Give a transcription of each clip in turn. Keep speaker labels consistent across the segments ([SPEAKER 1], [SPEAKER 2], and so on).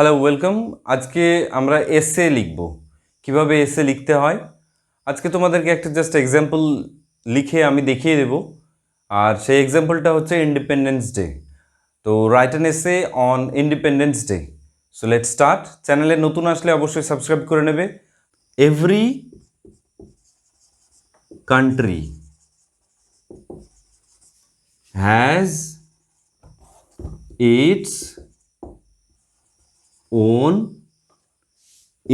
[SPEAKER 1] Hello welcome. আজকে আমরা এসে লিখব। কিভাবে এসে লিখতে হয় আজকে তোমাদেরকে একটা জাস্ট এক্সাম্পল লিখে আমি দেখিয়ে দেব। আর সেই এক্সাম্পলটা হচ্ছে ইন্ডিপেন্ডেন্স ডে। তো write an essay on independence day. So let's start. চ্যানেলে নতুন আসলে অবশ্যই সাবস্ক্রাইব করে নেবে। Every country has its own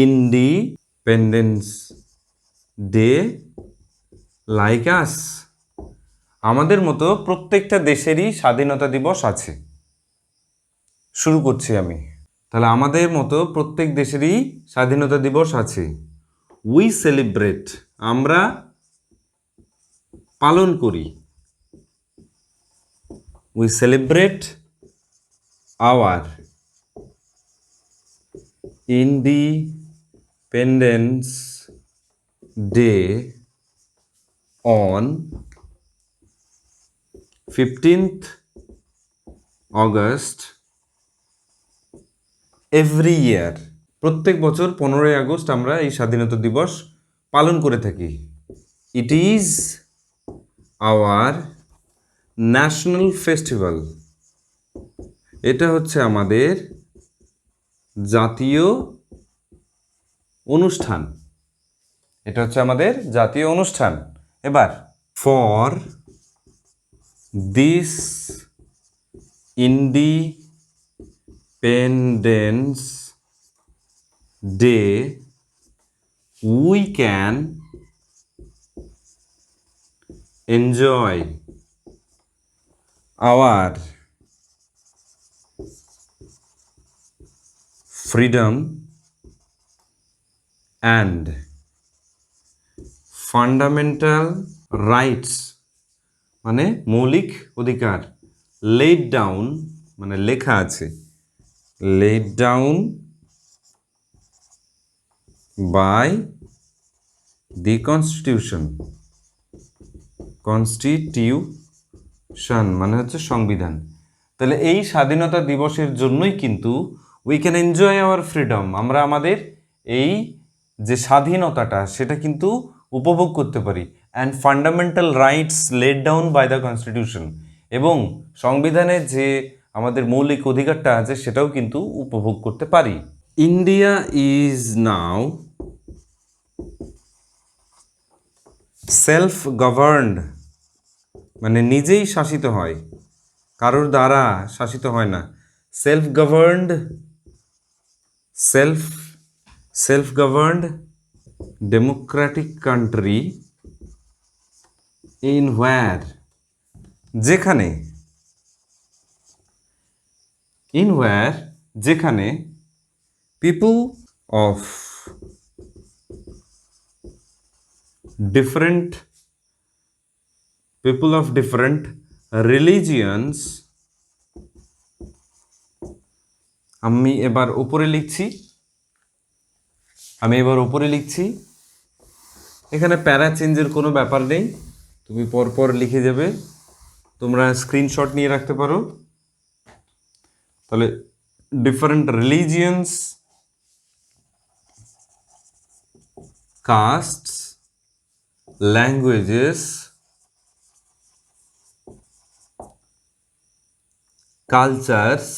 [SPEAKER 1] independence day like আস। আমাদের মতো প্রত্যেকটা দেশেরই স্বাধীনতা দিবস আছে। শুরু করছি আমি। তাহলে আমাদের মতো প্রত্যেক দেশেরই স্বাধীনতা দিবস আছে। উই সেলিব্রেট, আমরা পালন করি। We celebrate our independence day on 15th August every year. প্রত্যেক বছর 15ই আগস্ট আমরা এই স্বাধীনতা দিবস পালন করে থাকি। It is our national festival, এটা হচ্ছে আমাদের জাতীয় অনুষ্ঠান। এটা হচ্ছে আমাদের জাতীয় অনুষ্ঠান। এবার for this independence day we can enjoy our freedom and fundamental rights মানে মৌলিক অধিকার, laid down মানে লেখা আছে, laid down by the constitution মানে হচ্ছে সংবিধান। তাহলে এই স্বাধীনতা দিবসের জন্যই কিন্তু we can enjoy our freedom, আমরা আমাদের এই যে স্বাধীনতাটা সেটা কিন্তু উপভোগ করতে পারি। And fundamental rights laid down by the constitution, এবং সংবিধানে যে আমাদের মৌলিক অধিকারটা আছে সেটাও কিন্তু উপভোগ করতে পারি। India is now self governed, মানে নিজেই শাসিত হয়, কারোর দ্বারা শাসিত হয় না। Self governed, self governed Democratic country in হোয়ার, যেখানে, ইন হোয়ার যেখানে পিপল অফ ডিফারেন্ট রিলিজিয়ন্স, আমি এবার উপরে লিখছি, এখানে প্যারা চেঞ্জের কোনো ব্যাপার নেই, তুমি পরপর লিখে যাবে, তোমরা স্ক্রিনশট নিয়ে রাখতে পারো। তাহলে ডিফারেন্ট রিলিজিয়ন্স, কাস্টস, ল্যাঙ্গুয়েজেস, কালচারস।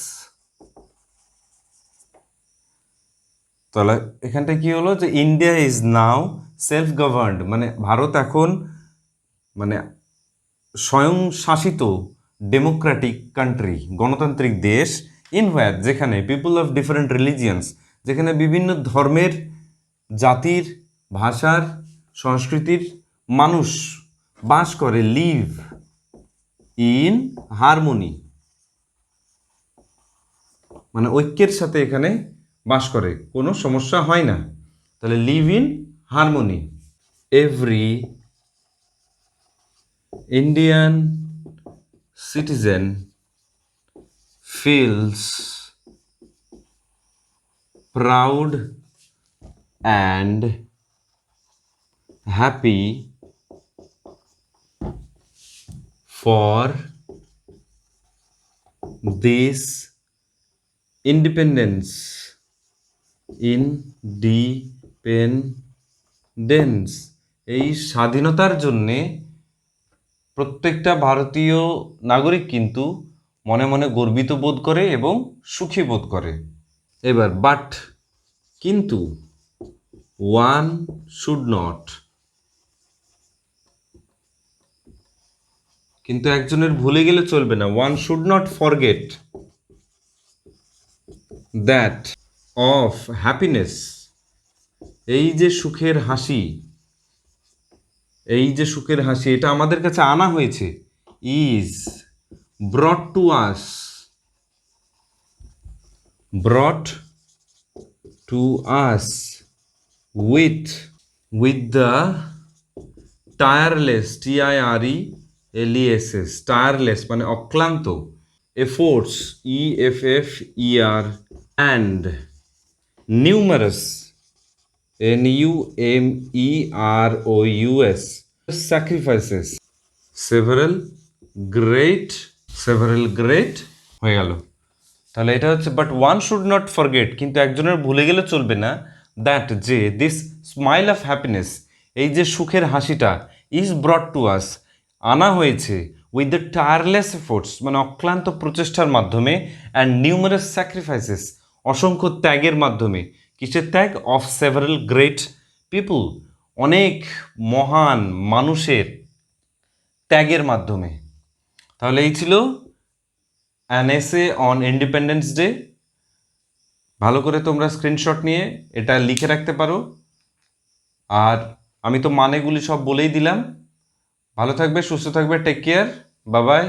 [SPEAKER 1] তাহলে এখানটা কি হলো যে India is now self governed, মানে ভারত এখন মানে স্বয়ং শাসিত ডেমোক্রেটিক কান্ট্রি, গণতান্ত্রিক দেশ, ইন হোয়ার যেখানে পিপল অফ ডিফারেন্ট রিলিজিয়ন্স, যেখানে বিভিন্ন ধর্মের, জাতির, ভাষার, সংস্কৃতির মানুষ বাস করে, লিভ ইন হারমোনি, মানে ঐক্যের সাথে এখানে বাস করে, কোনো সমস্যা হয় না। তাহলে live in harmony. Every Indian citizen feels proud and happy for this independence independence, এই স্বাধীনতার জন্যে প্রত্যেকটা ভারতীয় নাগরিক কিন্তু মনে মনে গর্বিত বোধ করে এবং সুখী বোধ করে। এবার বাট, কিন্তু ওয়ান শুড নট, কিন্তু একজনের ভুলে গেলে চলবে না, one should not forget that of happiness, এই যে সুখের হাসি, এই যে সুখের হাসি এটা আমাদের কাছে আনা হয়েছে, is brought to us, brought to us with the tireless, TIRELESS, tireless মানে অক্লান্ত, efforts, EFFER, and numerous, NUMEROUS, sacrifices, several great, several great হয়ে গেল। তাহলে এটা হচ্ছে but one should not forget, কিন্তু একজনের ভুলে গেলে চলবে না, দ্যাট যে দিস স্মাইল অফ হ্যাপিনেস, এই যে সুখের হাসিটা, ইজ ব্রট টু আস, আনা হয়েছে উইথ দ্য টায়ারলেস এফোর্টস মানে অক্লান্ত প্রচেষ্টার মাধ্যমে, অ্যান্ড নিউমারাস স্যাক্রিফাইসেস অসংখ্য ত্যাগের মাধ্যমে, কিসের ত্যাগ? অফ সেভারাল গ্রেট পিপল, অনেক মহান মানুষের ত্যাগের মাধ্যমে। তাহলে এই ছিল an essay on independence day. ভালো করে তোমরা স্ক্রিনশট নিয়ে এটা লিখে রাখতে পারো, আর আমি তো মানেগুলি সব বলেই দিলাম। ভালো থাকবে, সুস্থ থাকবে, টেক কেয়ার, বাই বাই।